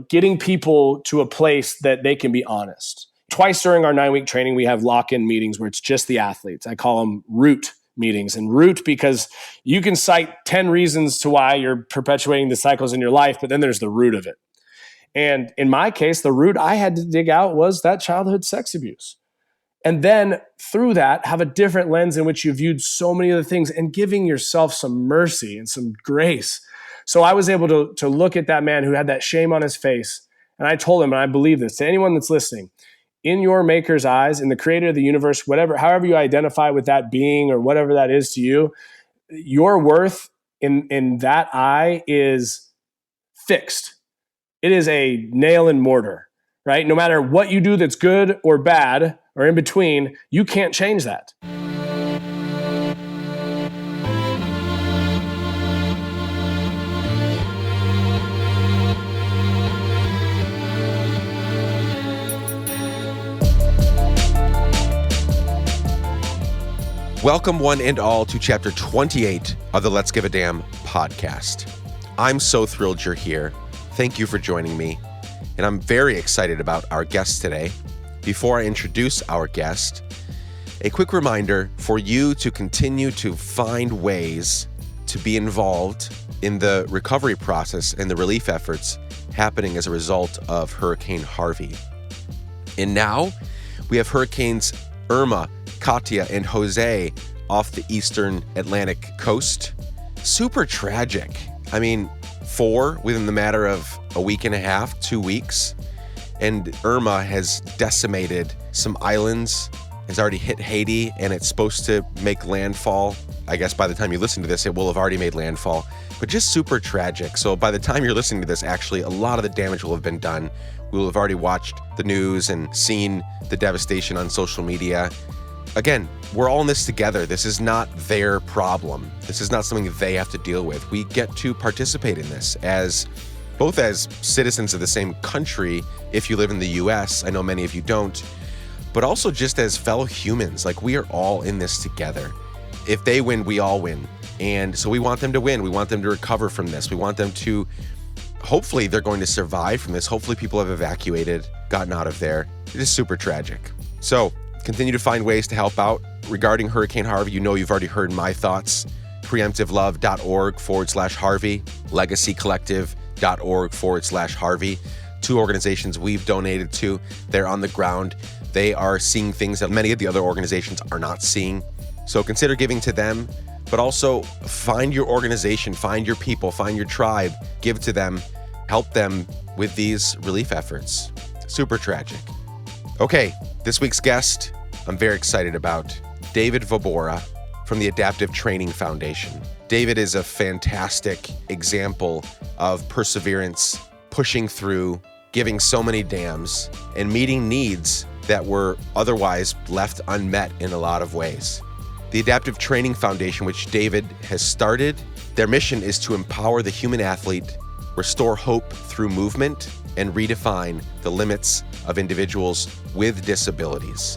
getting people to a place that they can be honest. Twice during our 9-week training, we have lock-in meetings where it's just the athletes. I call them root meetings. And root because you can cite 10 reasons to why you're perpetuating the cycles in your life, but then there's the root of it. And in my case, the root I had to dig out was that childhood sex abuse. And then through that, have a different lens in which you viewed so many other things and giving yourself some mercy and some grace. So I was able to look at that man who had that shame on his face. And I told him, and I believe this to anyone that's listening, in your maker's eyes, in the creator of the universe, whatever, however you identify with that being or whatever that is to you, your worth in that eye is fixed. It is a nail and mortar, right? No matter what you do that's good or bad or in between, you can't change that. Welcome one and all to chapter 28 of the Let's Give a Damn podcast. I'm so thrilled you're here. Thank you for joining me. And I'm very excited about our guest today. Before I introduce our guest, a quick reminder for you to continue to find ways to be involved in the recovery process and the relief efforts happening as a result of Hurricane Harvey. And now we have Hurricanes Irma, Katia, and Jose off the eastern Atlantic coast. Super tragic. I mean, 4 within the matter of a week and a half, 2 weeks. And Irma has decimated some islands, has already hit Haiti, and it's supposed to make landfall. I guess by the time you listen to this, it will have already made landfall, but just super tragic. So by the time you're listening to this, actually, a lot of the damage will have been done. We will have already watched the news and seen the devastation on social media. Again, we're all in this together. This is not their problem. This is not something they have to deal with. We get to participate in this as both as citizens of the same country, if you live in the US, I know many of you don't, but also just as fellow humans. Like, we are all in this together. If they win, we all win. And so we want them to win. We want them to recover from this. We want them to, hopefully they're going to survive from this. Hopefully people have evacuated, gotten out of there. It is super tragic. So continue to find ways to help out. Regarding Hurricane Harvey, you know you've already heard my thoughts. Preemptivelove.org/Harvey, legacycollective.org/Harvey. 2 organizations we've donated to. They're on the ground. They are seeing things that many of the other organizations are not seeing. So consider giving to them, but also find your organization, find your people, find your tribe, give to them, help them with these relief efforts. Super tragic. Okay, this week's guest, I'm very excited about David Vobora from the Adaptive Training Foundation. David is a fantastic example of perseverance, pushing through, giving so many damns, and meeting needs that were otherwise left unmet in a lot of ways. The Adaptive Training Foundation, which David has started, their mission is to empower the human athlete, restore hope through movement, and redefine the limits of individuals with disabilities.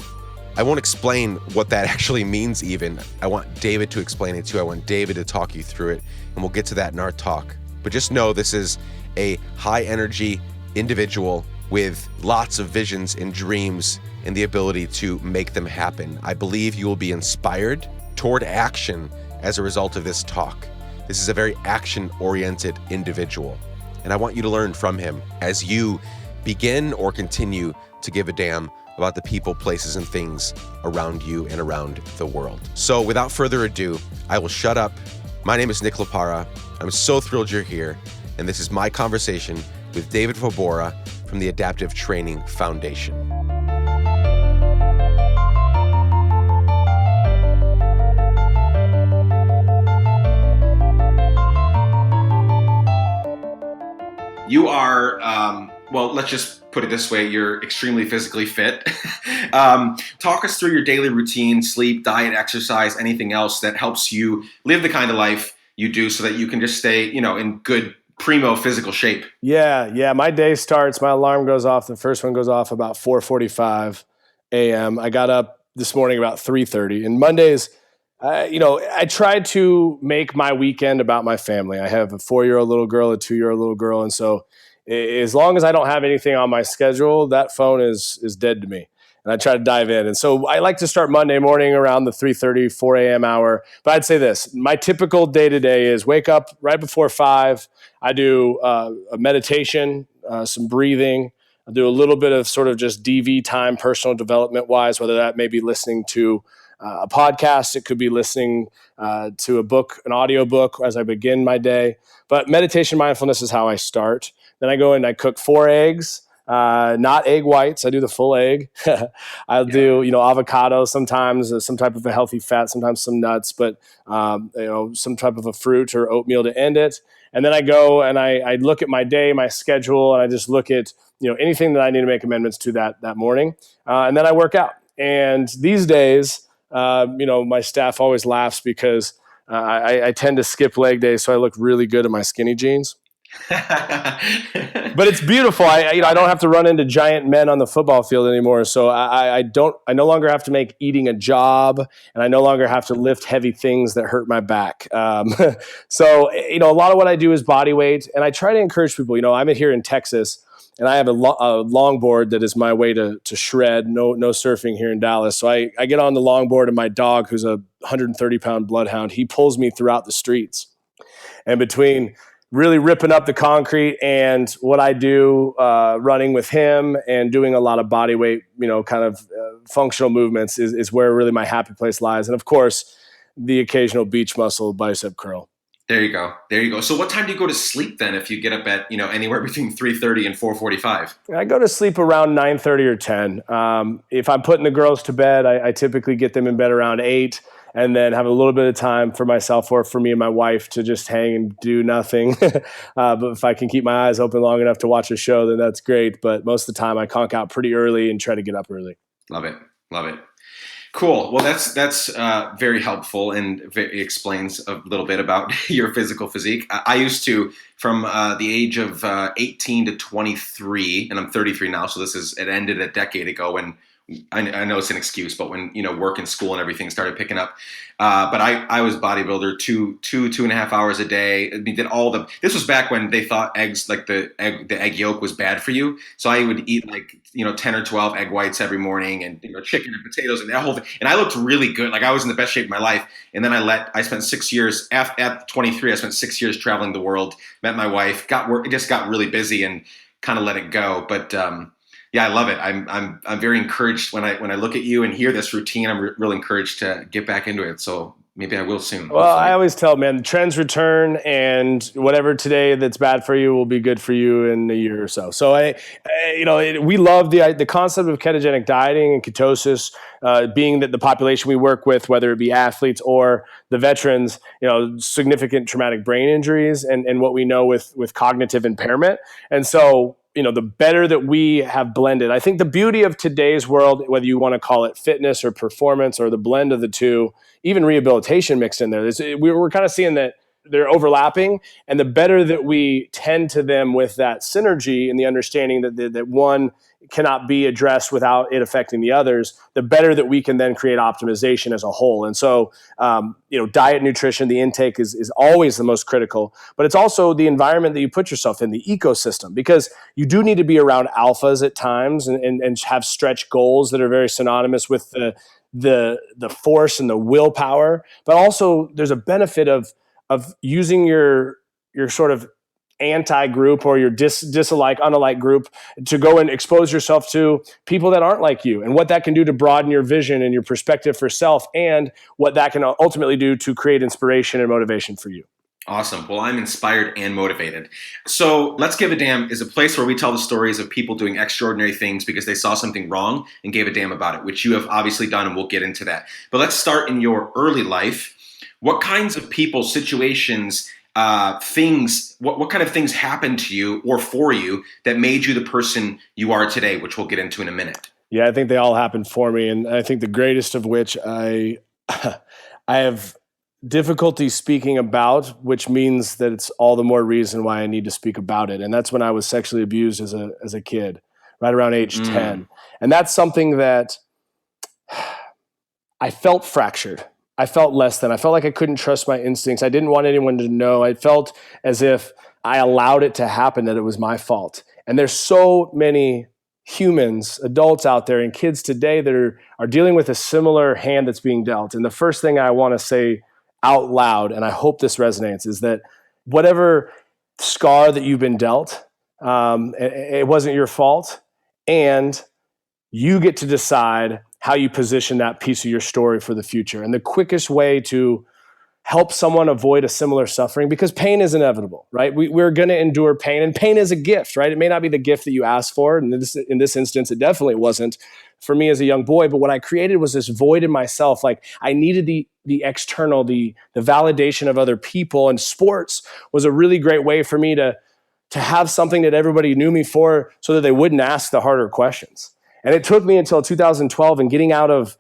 I won't explain what that actually means even. I want David to explain it too. I want David to talk you through it, and we'll get to that in our talk. But just know this is a high energy individual with lots of visions and dreams and the ability to make them happen. I believe you will be inspired toward action as a result of this talk. This is a very action-oriented individual, and I want you to learn from him as you begin or continue to give a damn about the people, places, and things around you and around the world. So without further ado, I will shut up. My name is Nick Lapara. I'm so thrilled you're here, and this is my conversation with David Vobora from the Adaptive Training Foundation. You are, well, let's just put it this way, you're extremely physically fit. Talk us through your daily routine, sleep, diet, exercise, anything else that helps you live the kind of life you do so that you can just stay, in good, primo physical shape. Yeah. My day starts, my alarm goes off. The first one goes off about 4:45 a.m. I got up this morning about 3:30. And Mondays, I try to make my weekend about my family. I have a 4-year-old little girl, a 2-year-old little girl. And so as long as I don't have anything on my schedule, that phone is dead to me. And I try to dive in. And so I like to start Monday morning around the 3:30, 4 a.m. hour. But I'd say this, my typical day-to-day is wake up right before 5. I do a meditation, some breathing. I do a little bit of sort of just DV time, personal development wise, whether that may be listening to a podcast. It could be listening to a book, an audio book as I begin my day. But meditation, mindfulness is how I start. Then I go and I cook 4 eggs. Not egg whites. I do the full egg. I'll do, avocado sometimes, some type of a healthy fat, sometimes some nuts, but, some type of a fruit or oatmeal to end it. And then I go and I look at my day, my schedule, and I just look at, anything that I need to make amendments to that morning. And then I work out. And these days, my staff always laughs because I tend to skip leg days. So I look really good in my skinny jeans. But it's beautiful. I don't have to run into giant men on the football field anymore. So I no longer have to make eating a job, and I no longer have to lift heavy things that hurt my back. So a lot of what I do is body weight, and I try to encourage people. I'm here in Texas, and I have a longboard that is my way to shred. No surfing here in Dallas. So I get on the longboard, and my dog, who's a 130-pound bloodhound, he pulls me throughout the streets. And between really ripping up the concrete and what I do running with him and doing a lot of body weight, functional movements is where really my happy place lies. And of course, the occasional beach muscle bicep curl. There you go. So what time do you go to sleep then if you get up at, anywhere between 3:30 and 4:45? I go to sleep around 9:30 or 10. If I'm putting the girls to bed, I typically get them in bed around 8. And then have a little bit of time for myself or for me and my wife to just hang and do nothing. But if I can keep my eyes open long enough to watch a show, then that's great. But most of the time I conk out pretty early and try to get up early. Love it. Cool. Well, that's very helpful and explains a little bit about your physical physique. I used to, from the age of 18 to 23, and I'm 33 now, so it ended a decade ago when I know it's an excuse, but when, work and school and everything started picking up, but I was bodybuilder 2.5 hours a day. We did this was back when they thought eggs, like the egg yolk was bad for you. So I would eat 10 or 12 egg whites every morning and, chicken and potatoes and that whole thing. And I looked really good. Like I was in the best shape of my life. And then I spent 6 years at 23, I spent 6 years traveling the world, met my wife, got really busy and kind of let it go. But, yeah, I love it. I'm very encouraged when I look at you and hear this routine. I'm really encouraged to get back into it. So maybe I will soon. Well, hopefully. I always tell men, trends return, and whatever today that's bad for you will be good for you in a year or so. So we love the concept of ketogenic dieting and ketosis, being that the population we work with, whether it be athletes or the veterans, significant traumatic brain injuries and what we know with cognitive impairment, and so. The better that we have blended. I think the beauty of today's world, whether you want to call it fitness or performance or the blend of the two, even rehabilitation mixed in there, we're kind of seeing that they're overlapping. And the better that we tend to them with that synergy and the understanding that one cannot be addressed without it affecting the others, the better that we can then create optimization as a whole. And so, diet, nutrition, the intake is always the most critical, but it's also the environment that you put yourself in, the ecosystem, because you do need to be around alphas at times and have stretch goals that are very synonymous with the force and the willpower. But also there's a benefit of using your sort of anti-group or your unalike group to go and expose yourself to people that aren't like you, and what that can do to broaden your vision and your perspective for self, and what that can ultimately do to create inspiration and motivation for you. Awesome. Well, I'm inspired and motivated. So Let's Give a Damn is a place where we tell the stories of people doing extraordinary things because they saw something wrong and gave a damn about it, which you have obviously done, and we'll get into that. But let's start in your early life. What kinds of people, situations, things, what kind of things happened to you or for you that made you the person you are today, which we'll get into in a minute? Yeah, I think they all happened for me. And I think the greatest of which I have difficulty speaking about, which means that it's all the more reason why I need to speak about it. And that's when I was sexually abused as a kid, right around age 10. And that's something that I felt fractured. I felt less than. I felt like I couldn't trust my instincts. I didn't want anyone to know. I felt as if I allowed it to happen, that it was my fault. And there's so many humans, adults out there, and kids today that are dealing with a similar hand that's being dealt. And the first thing I want to say out loud, and I hope this resonates, is that whatever scar that you've been dealt, it wasn't your fault, and you get to decide how you position that piece of your story for the future. And the quickest way to help someone avoid a similar suffering, because pain is inevitable, right? We're going to endure pain, and pain is a gift, right? It may not be the gift that you asked for. And in this instance, it definitely wasn't for me as a young boy. But what I created was this void in myself. Like, I needed the external, the validation of other people. And sports was a really great way for me to have something that everybody knew me for, so that they wouldn't ask the harder questions. And it took me until 2012 and getting out of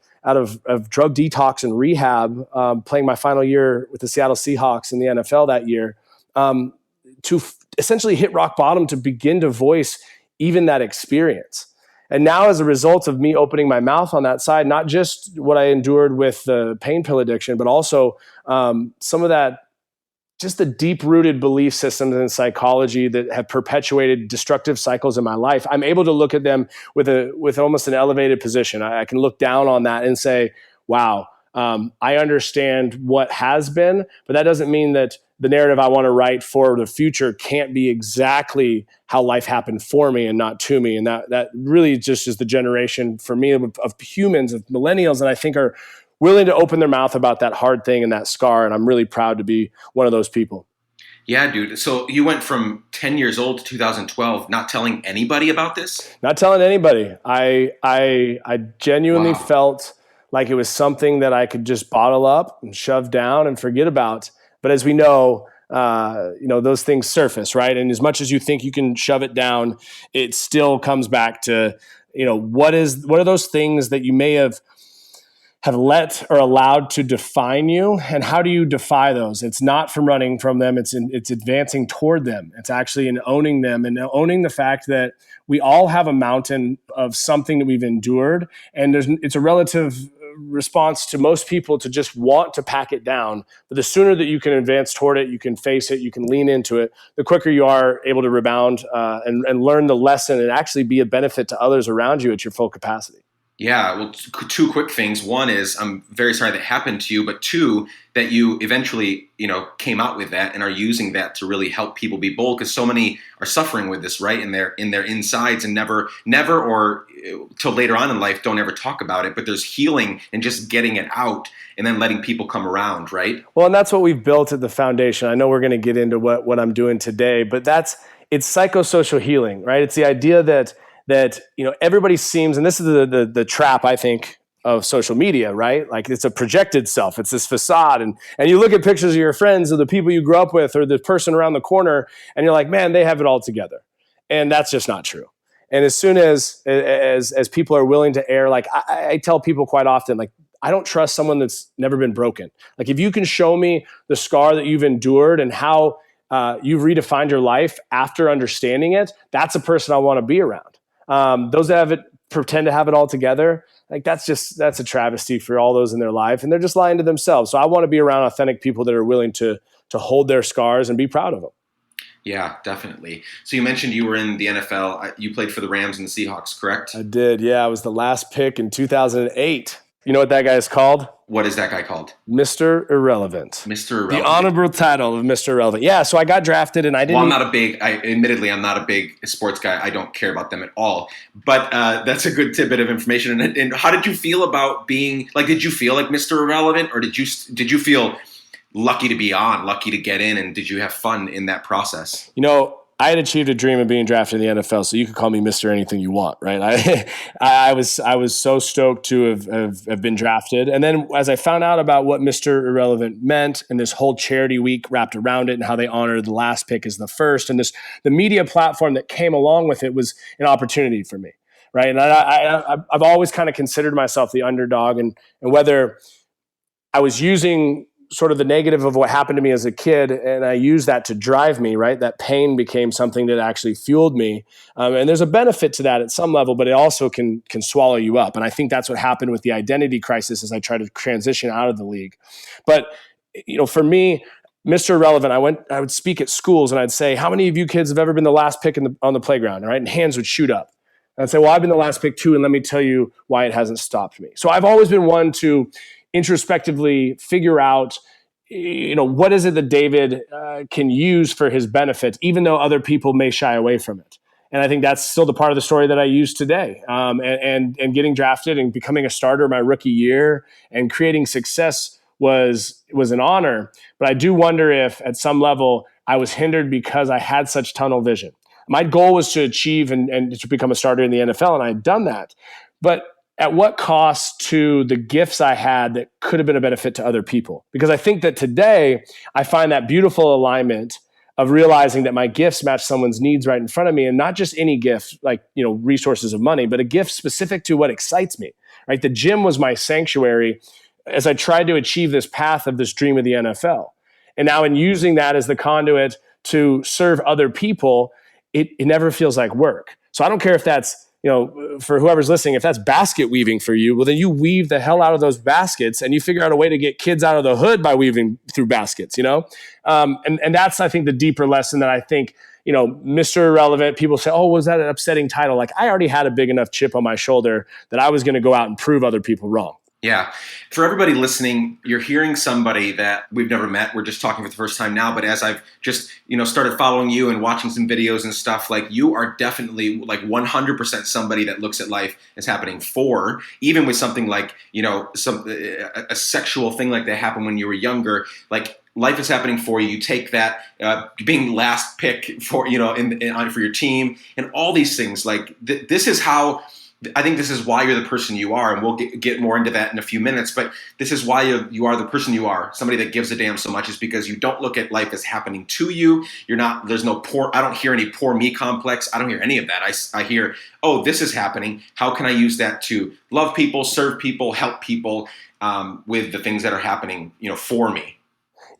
drug detox and rehab, playing my final year with the Seattle Seahawks in the NFL that year, to essentially hit rock bottom, to begin to voice even that experience. And now, as a result of me opening my mouth on that side, not just what I endured with the pain pill addiction, but also some of that, just the deep-rooted belief systems in psychology that have perpetuated destructive cycles in my life, I'm able to look at them with almost an elevated position. I can look down on that and say, wow, I understand what has been, but that doesn't mean that the narrative I want to write for the future can't be exactly how life happened for me and not to me. And that really just is the generation for me of humans, of millennials, that I think are willing to open their mouth about that hard thing and that scar. And I'm really proud to be one of those people. Yeah, dude. So you went from 10 years old to 2012, not telling anybody about this? Not telling anybody. I genuinely felt like it was something that I could just bottle up and shove down and forget about. But as we know, those things surface, right? And as much as you think you can shove it down, it still comes back to, what are those things that you may have let or allowed to define you, and how do you defy those? It's not from running from them. It's advancing toward them. It's actually in owning them, and owning the fact that we all have a mountain of something that we've endured, and it's a relative response to most people to just want to pack it down. But the sooner that you can advance toward it, you can face it, you can lean into it, the quicker you are able to rebound and learn the lesson and actually be a benefit to others around you at your full capacity. Yeah, well, two quick things. One is, I'm very sorry that happened to you, but two, that you eventually, came out with that and are using that to really help people be bold, because so many are suffering with this, right, in their insides, and never, or till later on in life, don't ever talk about it. But there's healing and just getting it out and then letting people come around, right? Well, and that's what we've built at the foundation. I know we're going to get into what I'm doing today, but it's psychosocial healing, right? It's the idea that everybody seems, and this is the trap, I think, of social media, right? Like, it's a projected self. It's this facade. And you look at pictures of your friends or the people you grew up with or the person around the corner, and you're like, man, they have it all together. And that's just not true. And as soon as people are willing to err, like I tell people quite often, like, I don't trust someone that's never been broken. Like, if you can show me the scar that you've endured and how you've redefined your life after understanding it, that's a person I want to be around. Those that pretend to have it all together, like, that's a travesty for all those in their life, and they're just lying to themselves. So I want to be around authentic people that are willing to hold their scars and be proud of them. Yeah, definitely. So you mentioned you were in the NFL. You played for the Rams and the Seahawks, correct? I did. Yeah, I was the last pick in 2008. You know what that guy is called? What is that guy called? Mr. Irrelevant. Mr. Irrelevant. The honorable title of Mr. Irrelevant. Yeah, so I got drafted, and I didn't... Well, admittedly, I'm not a big sports guy. I don't care about them at all. But that's a good tidbit of information. And how did you feel about being, like, did you feel like Mr. Irrelevant, or did you feel lucky to be on, lucky to get in, and did you have fun in that process? I had achieved a dream of being drafted in the NFL, so you could call me Mr. Anything you want, right? I was so stoked to have been drafted. And then as I found out about what Mr. Irrelevant meant, and this whole charity week wrapped around it, and how they honored the last pick as the first, and the media platform that came along with it was an opportunity for me, right? And I've always kind of considered myself the underdog, and whether I was using sort of the negative of what happened to me as a kid, and I used that to drive me, right? That pain became something that actually fueled me. And there's a benefit to that at some level, but it also can swallow you up. And I think that's what happened with the identity crisis as I tried to transition out of the league. But, for me, Mr. Irrelevant, I would speak at schools and I'd say, how many of you kids have ever been the last pick on the playground? Right? And hands would shoot up. And I'd say, well, I've been the last pick too, and let me tell you why it hasn't stopped me. So I've always been one to introspectively figure out, what is it that David can use for his benefit, even though other people may shy away from it. And I think that's still the part of the story that I use today. And getting drafted and becoming a starter my rookie year and creating success was an honor. But I do wonder if at some level I was hindered because I had such tunnel vision. My goal was to achieve and to become a starter in the NFL, and I had done that. But at what cost to the gifts I had that could have been a benefit to other people? Because I think that today I find that beautiful alignment of realizing that my gifts match someone's needs right in front of me, and not just any gift like, resources of money, but a gift specific to what excites me, right? The gym was my sanctuary as I tried to achieve this path of this dream of the NFL. And now in using that as the conduit to serve other people, it never feels like work. So I don't care if that's, for whoever's listening, if that's basket weaving for you, well, then you weave the hell out of those baskets and you figure out a way to get kids out of the hood by weaving through baskets, And that's, I think, the deeper lesson that I think, Mr. Irrelevant, people say, oh, was that an upsetting title? Like, I already had a big enough chip on my shoulder that I was going to go out and prove other people wrong. Yeah. For everybody listening, you're hearing somebody that we've never met. We're just talking for the first time now. But as I've just, started following you and watching some videos and stuff, like, you are definitely like 100% somebody that looks at life as happening for, even with something like, a sexual thing like that happened when you were younger. Like, life is happening for you. You take that being last pick for, for your team and all these things. Like, this is how. I think this is why you're the person you are, and we'll get more into that in a few minutes, but this is why you are the person you are, somebody that gives a damn so much, is because you don't look at life as happening to you. There's no I don't hear any poor me complex. I don't hear any of that. I hear, oh, this is happening. How can I use that to love people, serve people, help people with the things that are happening, for me?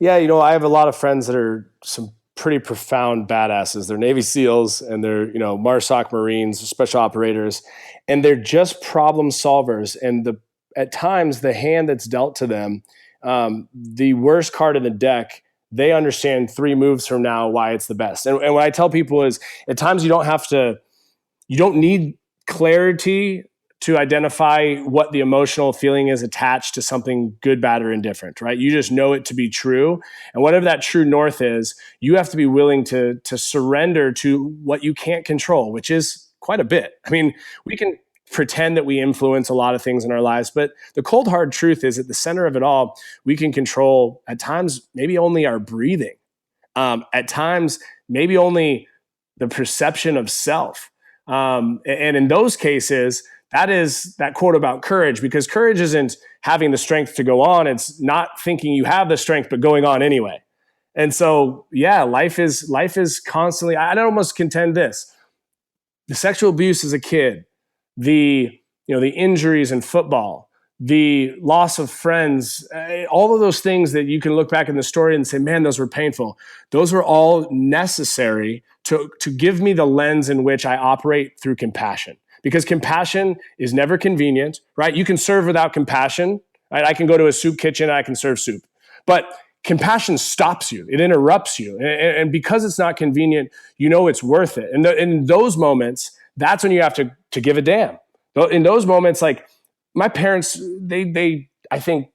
Yeah, I have a lot of friends that are some pretty profound badasses. They're Navy SEALs and they're, MARSOC Marines, special operators, and they're just problem solvers. And at times the hand that's dealt to them, the worst card in the deck, they understand 3 moves from now why it's the best. And what I tell people is, at times you don't need clarity to identify what the emotional feeling is attached to something good, bad, or indifferent, right? You just know it to be true. And whatever that true north is, you have to be willing to surrender to what you can't control, which is quite a bit. I mean, we can pretend that we influence a lot of things in our lives, but the cold, hard truth is, at the center of it all, we can control, at times, maybe only our breathing. At times, maybe only the perception of self. And in those cases, that is that quote about courage, because courage isn't having the strength to go on. It's not thinking you have the strength, but going on anyway. And so, yeah, life is constantly, I'd almost contend this: the sexual abuse as a kid, the injuries in football, the loss of friends, all of those things that you can look back in the story and say, man, those were painful. Those were all necessary to give me the lens in which I operate through compassion. Because compassion is never convenient, right? You can serve without compassion, right? I can go to a soup kitchen and I can serve soup. But compassion stops you. It interrupts you. And because it's not convenient, it's worth it. And in those moments, that's when you have to give a damn. In those moments, like, my parents, they I think,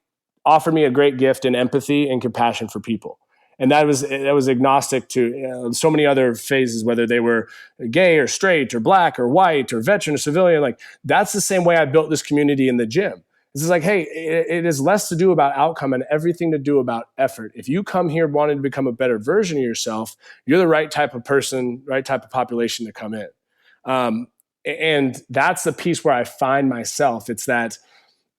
offered me a great gift in empathy and compassion for people. And that was agnostic to so many other phases, whether they were gay or straight or black or white or veteran or civilian. Like, that's the same way I built this community in the gym. This is like, hey, it is less to do about outcome and everything to do about effort. If you come here wanting to become a better version of yourself, you're the right type of person, right type of population to come in. And that's the piece where I find myself. It's that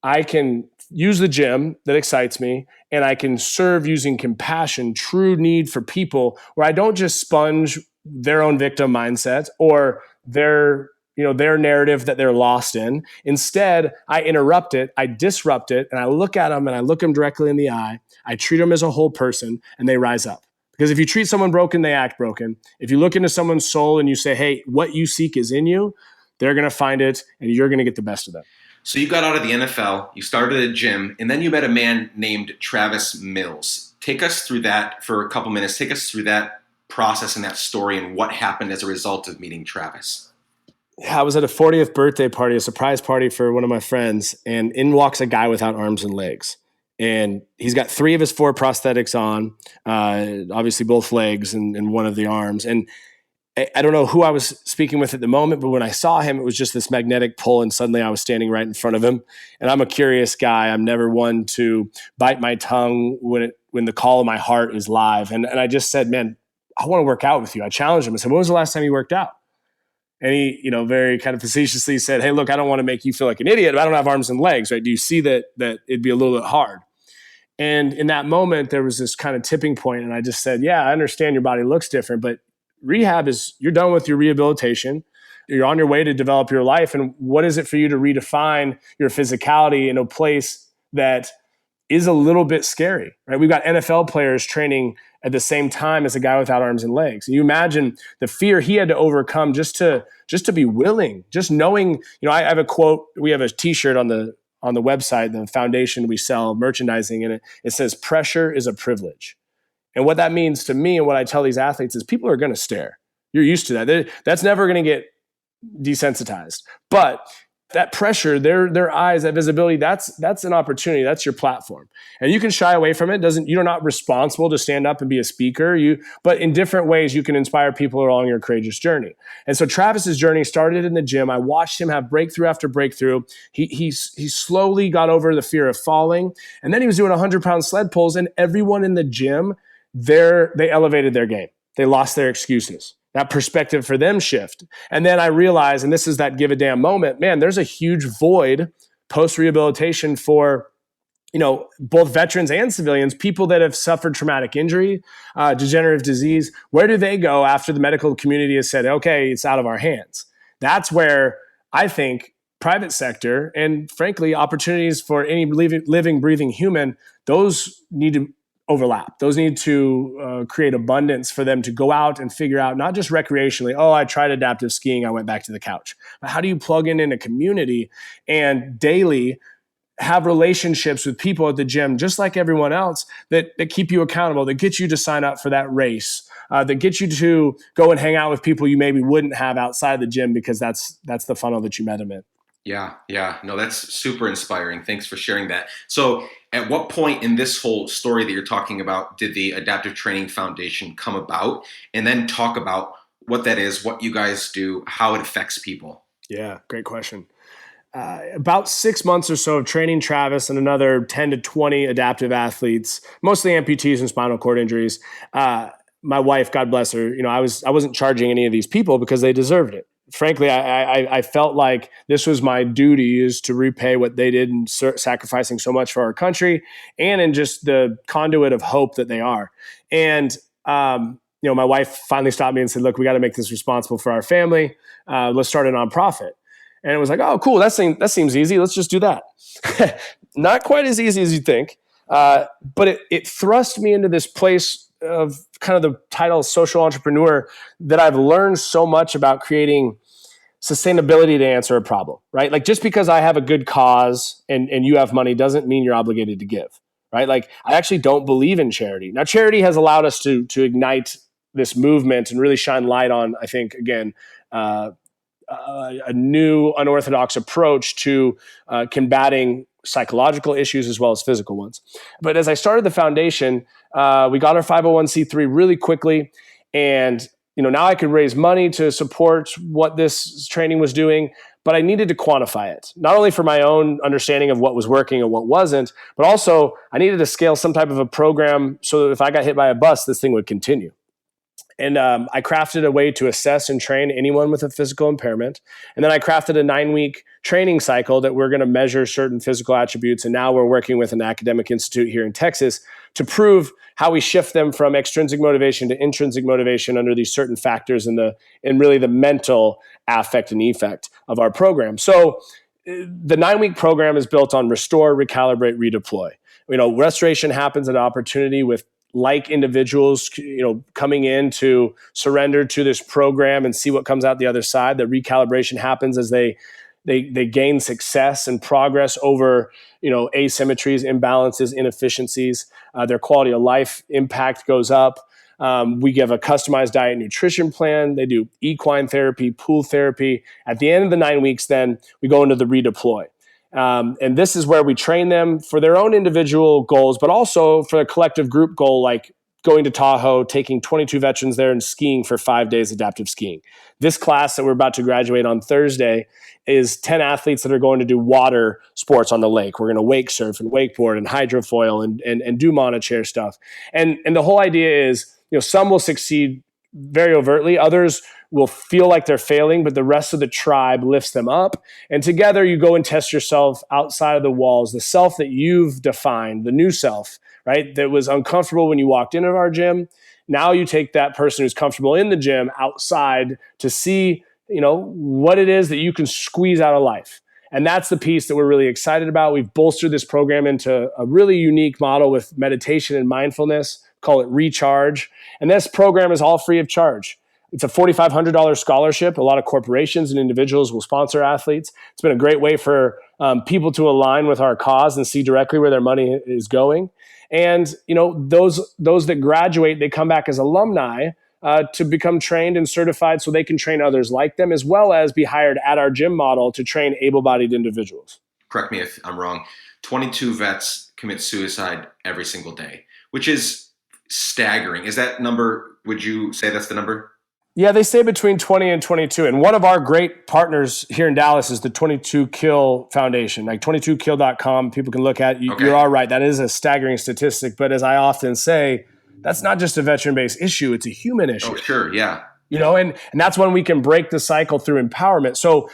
I can use the gym that excites me, and I can serve using compassion, true need for people, where I don't just sponge their own victim mindset or their narrative that they're lost in. Instead, I interrupt it, I disrupt it, and I look at them and I look them directly in the eye. I treat them as a whole person, and they rise up. Because if you treat someone broken, they act broken. If you look into someone's soul and you say, hey, what you seek is in you, they're going to find it, and you're going to get the best of them. So you got out of the NFL, you started a gym, and then you met a man named Travis Mills. Take us through that for a couple minutes. Take us through that process and that story and what happened as a result of meeting Travis. Yeah, I was at a 40th birthday party, a surprise party for one of my friends, and in walks a guy without arms and legs. And he's got 3 of his 4 prosthetics on, obviously both legs and one of the arms. And I don't know who I was speaking with at the moment, but when I saw him, it was just this magnetic pull, and suddenly I was standing right in front of him. And I'm a curious guy. I'm never one to bite my tongue when the call of my heart is live. And I just said, man, I want to work out with you. I challenged him. I said, when was the last time you worked out? And he, very kind of facetiously said, hey, look, I don't want to make you feel like an idiot, but I don't have arms and legs, right? Do you see that it'd be a little bit hard? And in that moment, there was this kind of tipping point, and I just said, yeah, I understand your body looks different, but rehab is, you're done with your rehabilitation. You're on your way to develop your life. And what is it for you to redefine your physicality in a place that is a little bit scary, right? We've got NFL players training at the same time as a guy without arms and legs. And you imagine the fear he had to overcome just to be willing, just knowing, I have a quote, we have a t-shirt on the website, the foundation we sell merchandising, and it says, pressure is a privilege. And what that means to me and what I tell these athletes is people are going to stare. You're used to that. That's never going to get desensitized. But that pressure, their eyes, that visibility, that's an opportunity. That's your platform. And you can shy away from it. You're not responsible to stand up and be a speaker. But in different ways, you can inspire people along your courageous journey. And so Travis's journey started in the gym. I watched him have breakthrough after breakthrough. He slowly got over the fear of falling. And then he was doing 100-pound sled pulls, and everyone in the gym, they elevated their game. They lost their excuses. That perspective for them shift. And then I realized, and this is that give a damn moment, man, there's a huge void post-rehabilitation for, both veterans and civilians, people that have suffered traumatic injury, degenerative disease. Where do they go after the medical community has said, okay, it's out of our hands? That's where I think private sector and frankly, opportunities for any living, breathing human, those need to overlap. Those need to create abundance for them to go out and figure out, not just recreationally, I tried adaptive skiing, I went back to the couch. But how do you plug in a community and daily have relationships with people at the gym, just like everyone else, that keep you accountable, that get you to sign up for that race, that get you to go and hang out with people you maybe wouldn't have outside the gym because that's the funnel that you met them in. Yeah. No, that's super inspiring. Thanks for sharing that. So at what point in this whole story that you're talking about did the Adaptive Training Foundation come about? And then talk about what that is, what you guys do, how it affects people. Yeah, great question. About 6 months or so of training Travis and another 10 to 20 adaptive athletes, mostly amputees and spinal cord injuries. My wife, God bless her, I wasn't charging any of these people because they deserved it. Frankly, I felt like this was my duty, is to repay what they did in sacrificing so much for our country and in just the conduit of hope that they are. And, my wife finally stopped me and said, look, we got to make this responsible for our family. Let's start a nonprofit. And it was like, oh, cool. That seems easy. Let's just do that. Not quite as easy as you think. But it thrust me into this place of kind of the title social entrepreneur, that I've learned so much about creating sustainability to answer a problem, right? Like, just because I have a good cause and you have money doesn't mean you're obligated to give, right? Like, I actually don't believe in charity. Now, charity has allowed us to ignite this movement and really shine light on, I think, again, a new unorthodox approach to combating psychological issues as well as physical ones. But as I started the foundation, we got our 501c3 really quickly. And, now I could raise money to support what this training was doing, but I needed to quantify it, not only for my own understanding of what was working and what wasn't, but also I needed to scale some type of a program so that if I got hit by a bus, this thing would continue. And I crafted a way to assess and train anyone with a physical impairment. And then I crafted a 9-week training cycle that we're going to measure certain physical attributes. And now we're working with an academic institute here in Texas to prove how we shift them from extrinsic motivation to intrinsic motivation under these certain factors and really the mental affect and effect of our program. So the 9-week program is built on restore, recalibrate, redeploy. Restoration happens at opportunity with like individuals, coming in to surrender to this program and see what comes out the other side. The recalibration happens as they they gain success and progress over, asymmetries, imbalances, inefficiencies. Their quality of life impact goes up. We give a customized diet and nutrition plan. They do equine therapy, pool therapy. At the end of the 9 weeks, then we go into the redeploy. And this is where we train them for their own individual goals, but also for a collective group goal, like going to Tahoe, taking 22 veterans there and skiing for 5 days adaptive skiing. This class that we're about to graduate on Thursday is 10 athletes that are going to do water sports on the lake. We're going to wake surf and wakeboard and hydrofoil and do monochair stuff. And the whole idea is, some will succeed very overtly. Others will feel like they're failing, but the rest of the tribe lifts them up. And together you go and test yourself outside of the walls, the self that you've defined, the new self, right? That was uncomfortable when you walked into our gym. Now you take that person who's comfortable in the gym outside to see, what it is that you can squeeze out of life. And that's the piece that we're really excited about. We've bolstered this program into a really unique model with meditation and mindfulness, call it Recharge. And this program is all free of charge. It's a $4,500 scholarship. A lot of corporations and individuals will sponsor athletes. It's been a great way for people to align with our cause and see directly where their money is going. And those that graduate, they come back as alumni to become trained and certified so they can train others like them, as well as be hired at our gym model to train able-bodied individuals. Correct me if I'm wrong. 22 vets commit suicide every single day, which is staggering. Is that number, would you say that's the number? Yeah, they say between 20 and 22. And one of our great partners here in Dallas is the 22 Kill Foundation, like 22kill.com. People can look at. Okay. You're all right. That is a staggering statistic. But as I often say, that's not just a veteran-based issue. It's a human issue. Oh, sure. Yeah. And that's when we can break the cycle through empowerment. So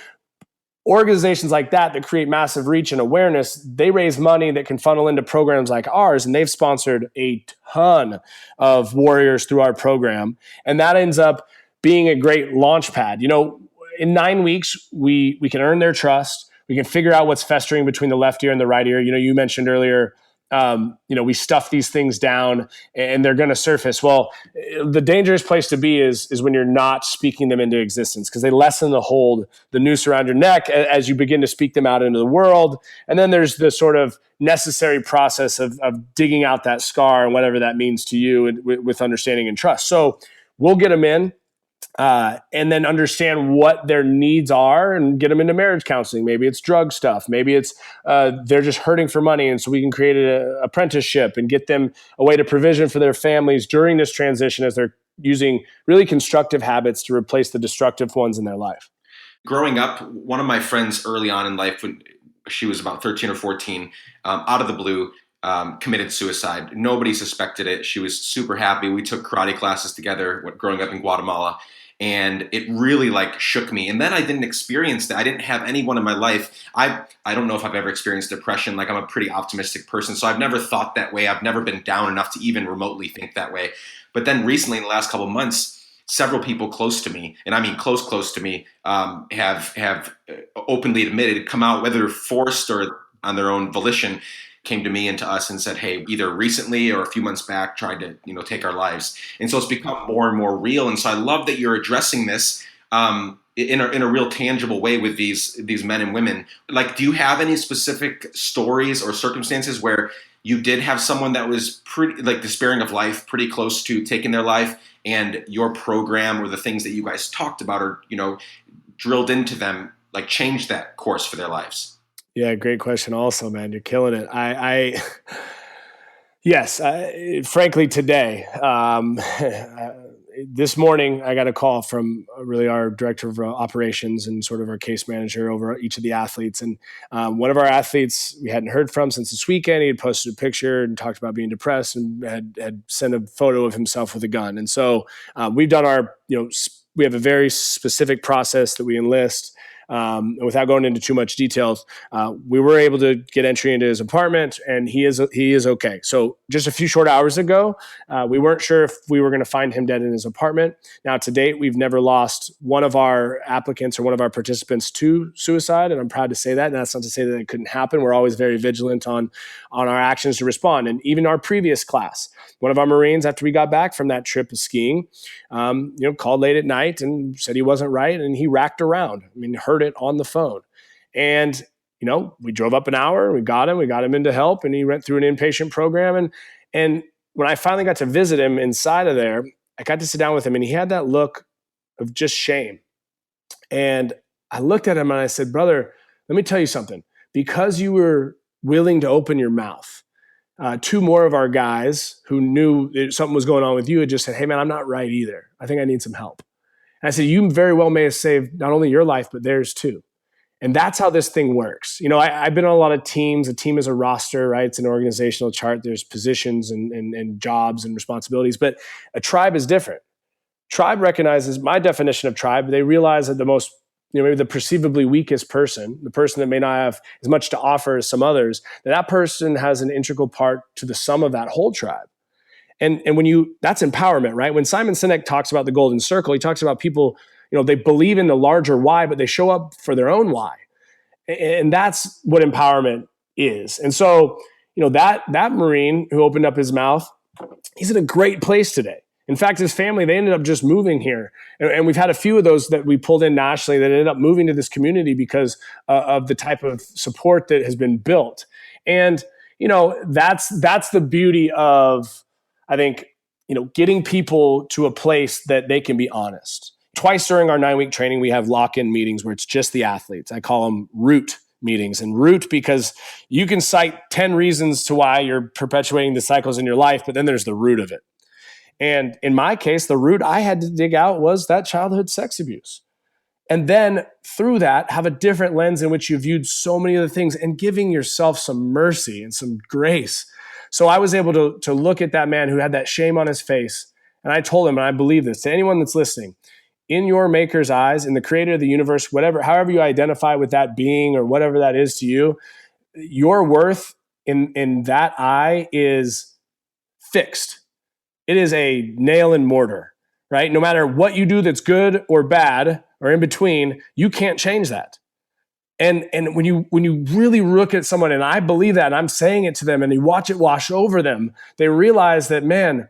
organizations like that create massive reach and awareness, they raise money that can funnel into programs like ours. And they've sponsored a ton of warriors through our program. And that ends up being a great launch pad. In 9 weeks, we can earn their trust. We can figure out what's festering between the left ear and the right ear. You mentioned earlier, we stuff these things down and they're going to surface. Well, the dangerous place to be is when you're not speaking them into existence, because they lessen the hold, the noose around your neck as you begin to speak them out into the world. And then there's the sort of necessary process of digging out that scar and whatever that means to you and with understanding and trust. So we'll get them in. And then understand what their needs are and get them into marriage counseling. Maybe it's drug stuff. Maybe it's they're just hurting for money. And so we can create an apprenticeship and get them a way to provision for their families during this transition as they're using really constructive habits to replace the destructive ones in their life. Growing up, one of my friends early on in life, when she was about 13 or 14, out of the blue, committed suicide. Nobody suspected it. She was super happy. We took karate classes together growing up in Guatemala. And it really shook me. And then I didn't experience that. I didn't have anyone in my life. I don't know if I've ever experienced depression. I'm a pretty optimistic person. So I've never thought that way. I've never been down enough to even remotely think that way. But then recently in the last couple of months, several people close to me, and I mean close to me, have openly admitted, come out, whether forced or on their own volition, came to me and to us and said, hey, either recently or a few months back, tried to take our lives. And so it's become more and more real. And so I love that you're addressing this in a real tangible way with these men and women. Do you have any specific stories or circumstances where you did have someone that was pretty despairing of life, pretty close to taking their life, and your program or the things that you guys talked about or drilled into them changed that course for their lives? Yeah, great question also, man. You're killing it. Yes, frankly, today, this morning, I got a call from really our director of operations and sort of our case manager over each of the athletes. And one of our athletes we hadn't heard from since this weekend. He had posted a picture and talked about being depressed and had sent a photo of himself with a gun. And so we've done our, we have a very specific process that we enlist. Without going into too much details, we were able to get entry into his apartment, and he is okay. So just a few short hours ago, we weren't sure if we were going to find him dead in his apartment. Now, to date, we've never lost one of our applicants or one of our participants to suicide, and I'm proud to say that. And that's not to say that it couldn't happen. We're always very vigilant on our actions to respond. And even our previous class, one of our Marines, after we got back from that trip of skiing, called late at night and said he wasn't right, and he racked around. Heard it on the phone. And, we drove up an hour, we got him into help, and he went through an inpatient program. And when I finally got to visit him inside of there, I got to sit down with him, and he had that look of just shame. And I looked at him and I said, brother, let me tell you something. Because you were willing to open your mouth, two more of our guys who knew something was going on with you had just said, hey man, I'm not right either. I think I need some help. And I said, you very well may have saved not only your life, but theirs too. And that's how this thing works. I've been on a lot of teams. A team is a roster, right? It's an organizational chart. There's positions and jobs and responsibilities, but a tribe is different. Tribe recognizes, my definition of tribe, they realize that the most, maybe the perceivably weakest person, the person that may not have as much to offer as some others, that person has an integral part to the sum of that whole tribe. And that's empowerment, right? When Simon Sinek talks about the golden circle, he talks about people, they believe in the larger why, but they show up for their own why. And that's what empowerment is. And so, that Marine who opened up his mouth, he's in a great place today. In fact, his family, they ended up just moving here. And we've had a few of those that we pulled in nationally that ended up moving to this community because of the type of support that has been built. And, that's the beauty of, I think, getting people to a place that they can be honest. Twice during our 9-week training, we have lock-in meetings where it's just the athletes. I call them root meetings. And root because you can cite 10 reasons to why you're perpetuating the cycles in your life, but then there's the root of it. And in my case, the root I had to dig out was that childhood sex abuse. And then through that, have a different lens in which you viewed so many other things and giving yourself some mercy and some grace. So I was able to look at that man who had that shame on his face. And I told him, and I believe this to anyone that's listening, in your maker's eyes, in the creator of the universe, however you identify with that being or whatever that is to you, your worth in that eye is fixed. It is a nail and mortar, right? No matter what you do that's good or bad or in between, you can't change that. And when you really look at someone, and I believe that, and I'm saying it to them, and you watch it wash over them, they realize that, man,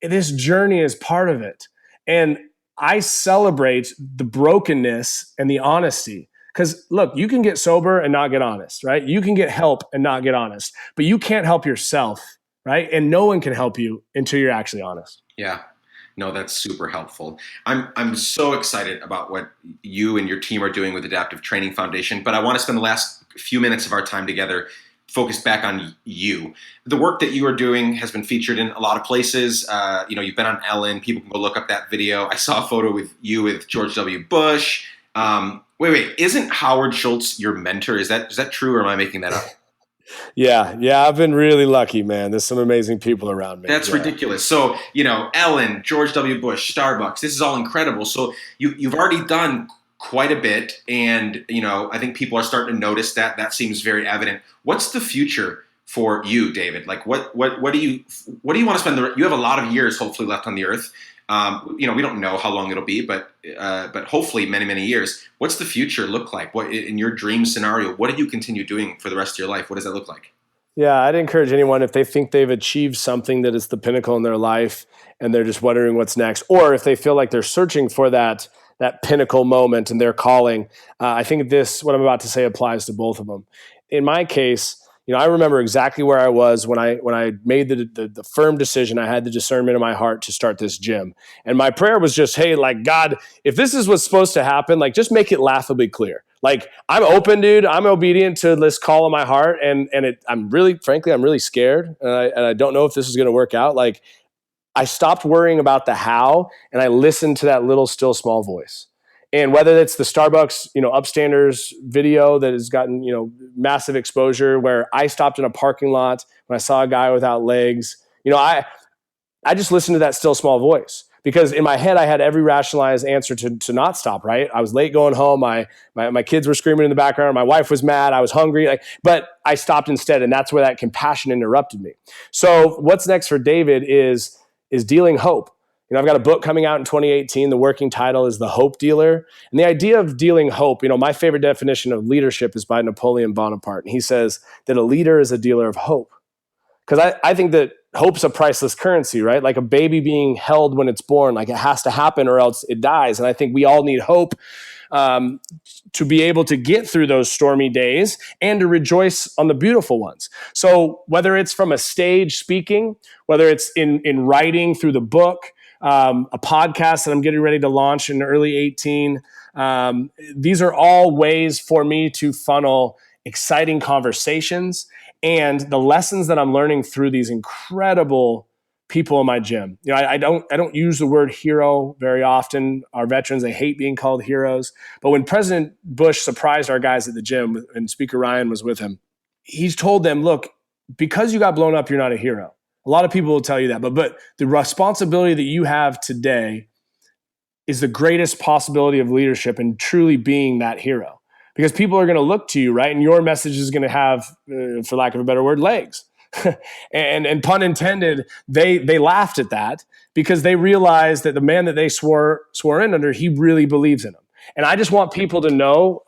this journey is part of it. And I celebrate the brokenness and the honesty. Because look, you can get sober and not get honest, right? You can get help and not get honest, but you can't help yourself, right? And no one can help you until you're actually honest. Yeah. No, that's super helpful. I'm so excited about what you and your team are doing with Adaptive Training Foundation, but I want to spend the last few minutes of our time together focused back on you. The work that you are doing has been featured in a lot of places. You've been on Ellen. People can go look up that video. I saw a photo with you with George W. Bush. Wait, isn't Howard Schultz your mentor? Is that true, or am I making that up? Yeah, I've been really lucky, man. There's some amazing people around me. That's ridiculous. So, Ellen, George W. Bush, Starbucks, this is all incredible. So you've already done quite a bit, and I think people are starting to notice that. That seems very evident. What's the future for you, David? Like, what do you want to spend you have a lot of years hopefully left on the earth. We don't know how long it'll be, but hopefully many, many years. What's the future look like? What in your dream scenario? What do you continue doing for the rest of your life? What does that look like? Yeah, I'd encourage anyone, if they think they've achieved something that is the pinnacle in their life and they're just wondering what's next, or if they feel like they're searching for that pinnacle moment and they're calling, I think what I'm about to say applies to both of them. In my case, I remember exactly where I was when I made the firm decision. I had the discernment in my heart to start this gym. And my prayer was just, hey, like, God, if this is what's supposed to happen, like, just make it laughably clear. Like, I'm open, dude. I'm obedient to this call in my heart. And I'm really scared. And I don't know if this is going to work out. Like, I stopped worrying about the how, and I listened to that little still small voice. And whether it's the Starbucks, upstanders video that has gotten, massive exposure, where I stopped in a parking lot when I saw a guy without legs, I just listened to that still small voice, because in my head, I had every rationalized answer to not stop, right? I was late going home. My kids were screaming in the background. My wife was mad. I was hungry, but I stopped instead. And that's where that compassion interrupted me. So what's next for David is dealing hope. I've got a book coming out in 2018. The working title is The Hope Dealer. And the idea of dealing hope, my favorite definition of leadership is by Napoleon Bonaparte. And he says that a leader is a dealer of hope. Because I think that hope's a priceless currency, right? Like a baby being held when it's born, like it has to happen or else it dies. And I think we all need hope. um, to be able to get through those stormy days and to rejoice on the beautiful ones. So whether it's from a stage speaking, whether it's in writing through the book, a podcast that I'm getting ready to launch in early 18, these are all ways for me to funnel exciting conversations and the lessons that I'm learning through these incredible people in my gym. I don't use the word hero very often. Our veterans, they hate being called heroes. But when President Bush surprised our guys at the gym and Speaker Ryan was with him, he's told them, look, because you got blown up, you're not a hero. A lot of people will tell you that, but the responsibility that you have today is the greatest possibility of leadership and truly being that hero. Because people are going to look to you, right? And your message is going to have, for lack of a better word, legs. and pun intended, they laughed at that because they realized that the man that they swore in under, he really believes in him. And I just want people to know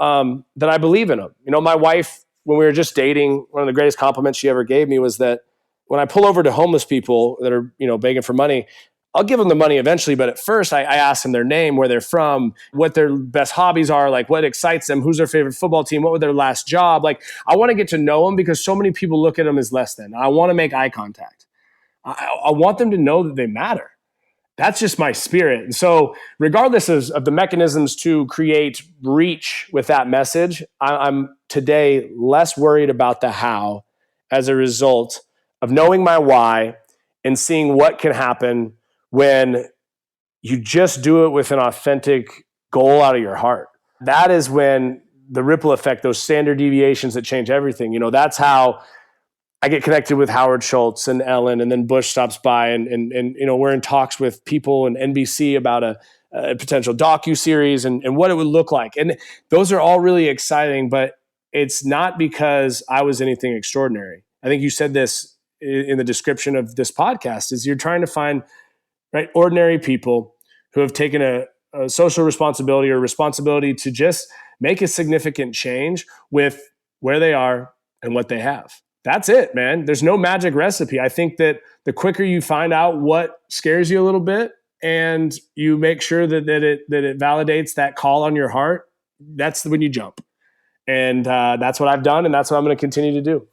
that I believe in him. My wife, when we were just dating, one of the greatest compliments she ever gave me was that when I pull over to homeless people that are, begging for money, I'll give them the money eventually. But at first I ask them their name, where they're from, what their best hobbies are, like what excites them, who's their favorite football team, what was their last job. Like I want to get to know them because so many people look at them as less than. I want to make eye contact. I want them to know that they matter. That's just my spirit. And so regardless of the mechanisms to create reach with that message, I'm today less worried about the how as a result of knowing my why and seeing what can happen when you just do it with an authentic goal out of your heart. That is when the ripple effect, those standard deviations that change everything, that's how I get connected with Howard Schultz and Ellen, and then Bush stops by and we're in talks with people in NBC about a potential docu-series and what it would look like. And those are all really exciting, but it's not because I was anything extraordinary. I think you said this in the description of this podcast, is you're trying to find ordinary people who have taken a social responsibility or responsibility to just make a significant change with where they are and what they have. That's it, man. There's no magic recipe. I think that the quicker you find out what scares you a little bit and you make sure that it validates that call on your heart, that's when you jump. And that's what I've done, and that's what I'm going to continue to do.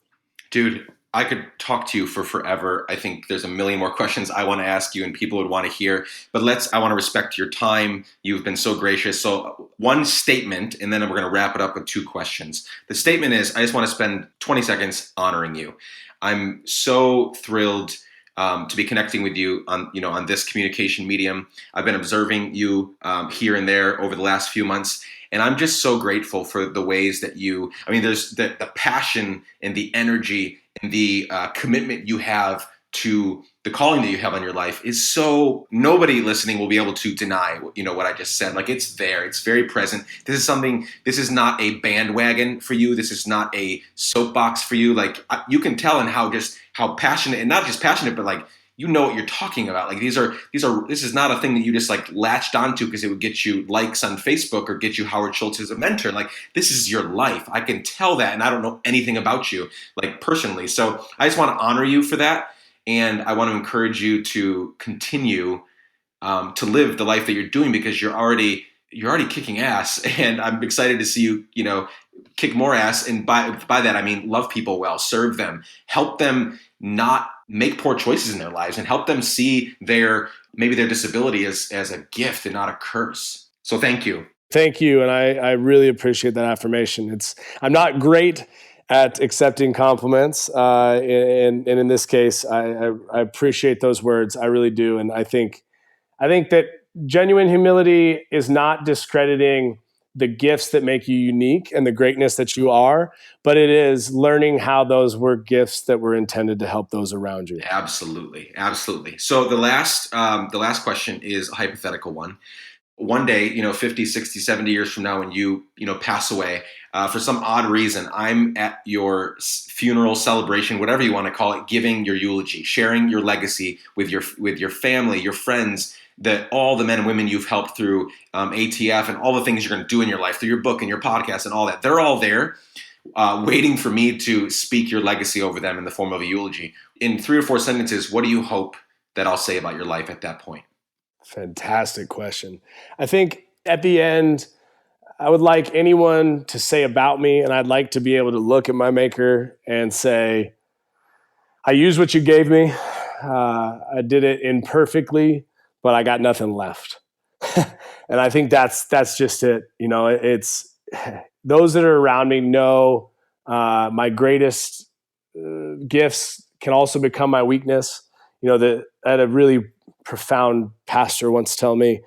Dude, I could talk to you for forever. I think there's a million more questions I want to ask you and people would want to hear. But I want to respect your time. You've been so gracious. So one statement, and then we're going to wrap it up with two questions. The statement is, I just want to spend 20 seconds honoring you. I'm so thrilled to be connecting with you on this communication medium. I've been observing you here and there over the last few months. And I'm just so grateful for the ways that there's the passion and the energy and the commitment you have to the calling that you have on your life is so nobody listening will be able to deny, what I just said. Like it's there, it's very present. This is not a bandwagon for you. This is not a soapbox for you. Like you can tell in how passionate, and not just passionate, but like, what you're talking about. Like this is not a thing that you just like latched onto because it would get you likes on Facebook or get you Howard Schultz as a mentor. Like this is your life. I can tell that, and I don't know anything about you like personally. So I just want to honor you for that. And I want to encourage you to continue to live the life that you're doing because you're already kicking ass. And I'm excited to see you, kick more ass. And by that, I mean, love people well, serve them, help them not make poor choices in their lives, and help them see maybe their disability as a gift and not a curse. So thank you. Thank you. And I really appreciate that affirmation. I'm not great at accepting compliments. And in this case, I appreciate those words. I really do. And I think that genuine humility is not discrediting the gifts that make you unique and the greatness that you are, but it is learning how those were gifts that were intended to help those around you. Absolutely. Absolutely. So the last question is a hypothetical one. One day, 50, 60, 70 years from now, when you pass away, for some odd reason, I'm at your funeral celebration, whatever you want to call it, giving your eulogy, sharing your legacy with your family, your friends, all the men and women you've helped through ATF and all the things you're going to do in your life through your book and your podcast and all that. They're all there waiting for me to speak your legacy over them in the form of a eulogy. In 3 or 4 sentences, what do you hope that I'll say about your life at that point? Fantastic question. I think at the end, I would like anyone to say about me, and I'd like to be able to look at my maker and say, I used what you gave me. I did it imperfectly, but I got nothing left. And I think that's just it. It's those that are around me know my greatest gifts can also become my weakness. I had a really profound pastor once tell me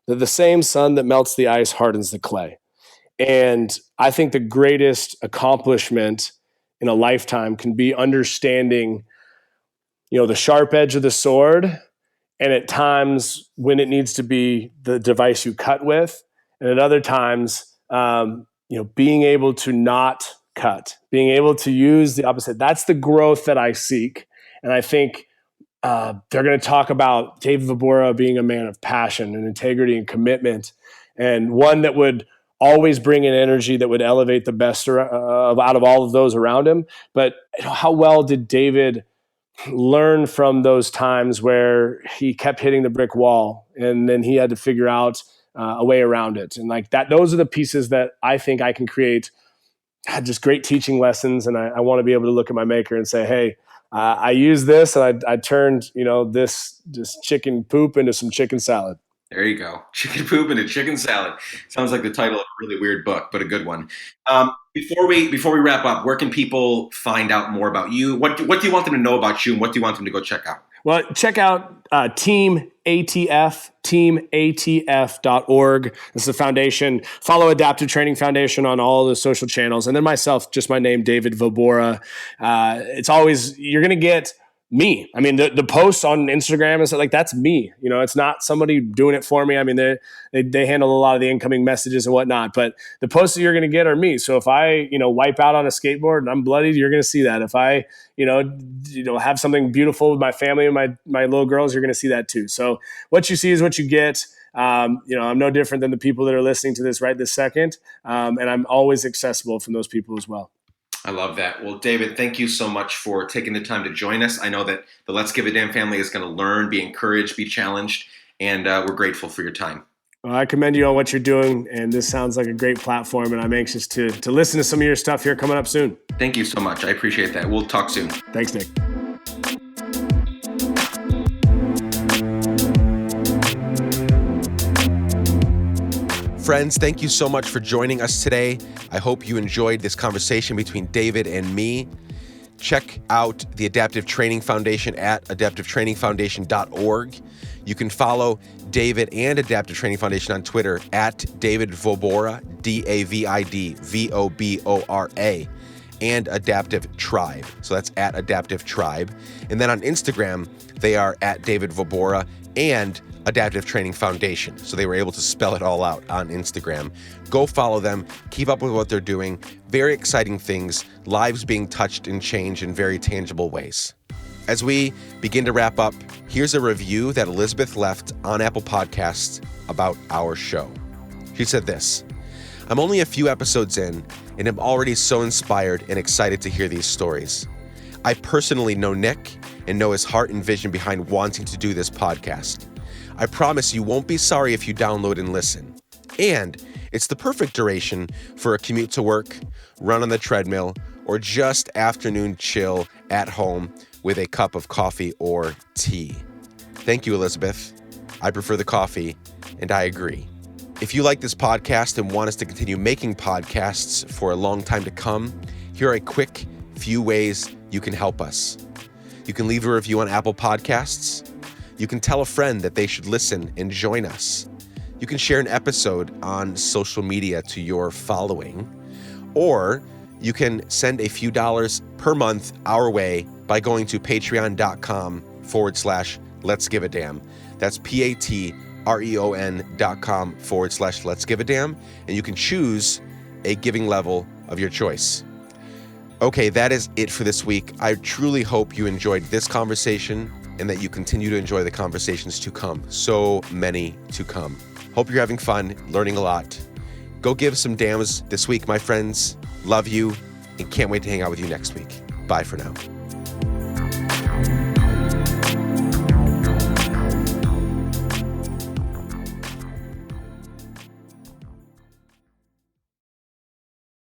that the same sun that melts the ice hardens the clay. And I think the greatest accomplishment in a lifetime can be understanding, the sharp edge of the sword, and at times when it needs to be the device you cut with, and at other times, being able to not cut, being able to use the opposite. That's the growth that I seek. And I think they're going to talk about David Vobora being a man of passion and integrity and commitment, and one that would always bring an energy that would elevate the best out of all of those around him. But how well did David learn from those times where he kept hitting the brick wall and then he had to figure out a way around it? And like that, those are the pieces that I think I can create just great teaching lessons. And I want to be able to look at my maker and say, hey, I used this and I turned, this just chicken poop into some chicken salad. There you go. Chicken poop into chicken salad. Sounds like the title of a really weird book, but a good one. Before we wrap up, where can people find out more about you? What do you want them to know about you, and what do you want them to go check out? Well, check out Team ATF, teamatf.org. This is the foundation. Follow Adaptive Training Foundation on all the social channels. And then myself, just my name, David Vobora. It's always, you're going to get me. I mean, the posts on Instagram and stuff, like, that's me. It's not somebody doing it for me. I mean, they handle a lot of the incoming messages and whatnot, but the posts that you're going to get are me. So if I, wipe out on a skateboard and I'm bloodied, you're going to see that. If I, have something beautiful with my family and my little girls, you're going to see that too. So what you see is what you get. I'm no different than the people that are listening to this right this second. And I'm always accessible from those people as well. I love that. Well, David, thank you so much for taking the time to join us. I know that the Let's Give a Damn family is going to learn, be encouraged, be challenged, and we're grateful for your time. Well, I commend you on what you're doing, and this sounds like a great platform, and I'm anxious to listen to some of your stuff here coming up soon. Thank you so much. I appreciate that. We'll talk soon. Thanks, Nick. Friends, thank you so much for joining us today. I hope you enjoyed this conversation between David and me. Check out the Adaptive Training Foundation at adaptivetrainingfoundation.org. You can follow David and Adaptive Training Foundation on Twitter at David Vobora, David Vobora, and Adaptive Tribe. So that's at Adaptive Tribe. And then on Instagram, they are at David Vobora and Adaptive Training Foundation. So they were able to spell it all out on Instagram. Go follow them. Keep up with what they're doing. Very exciting things. Lives being touched and changed in very tangible ways. As we begin to wrap up, here's a review that Elizabeth left on Apple Podcasts about our show. She said this: I'm only a few episodes in, and am already so inspired and excited to hear these stories. I personally know Nick and know his heart and vision behind wanting to do this podcast. I promise you won't be sorry if you download and listen. And it's the perfect duration for a commute to work, run on the treadmill, or just afternoon chill at home with a cup of coffee or tea. Thank you, Elizabeth. I prefer the coffee, and I agree. If you like this podcast and want us to continue making podcasts for a long time to come, here are a quick few ways you can help us. You can leave a review on Apple Podcasts. You can tell a friend that they should listen and join us. You can share an episode on social media to your following. Or you can send a few dollars per month our way by going to patreon.com/Let's Give a Damn. That's patreon.com/Let's Give a Damn. And you can choose a giving level of your choice. Okay, that is it for this week. I truly hope you enjoyed this conversation and that you continue to enjoy the conversations to come. So many to come. Hope you're having fun, learning a lot. Go give some damns this week, my friends. Love you, and can't wait to hang out with you next week. Bye for now.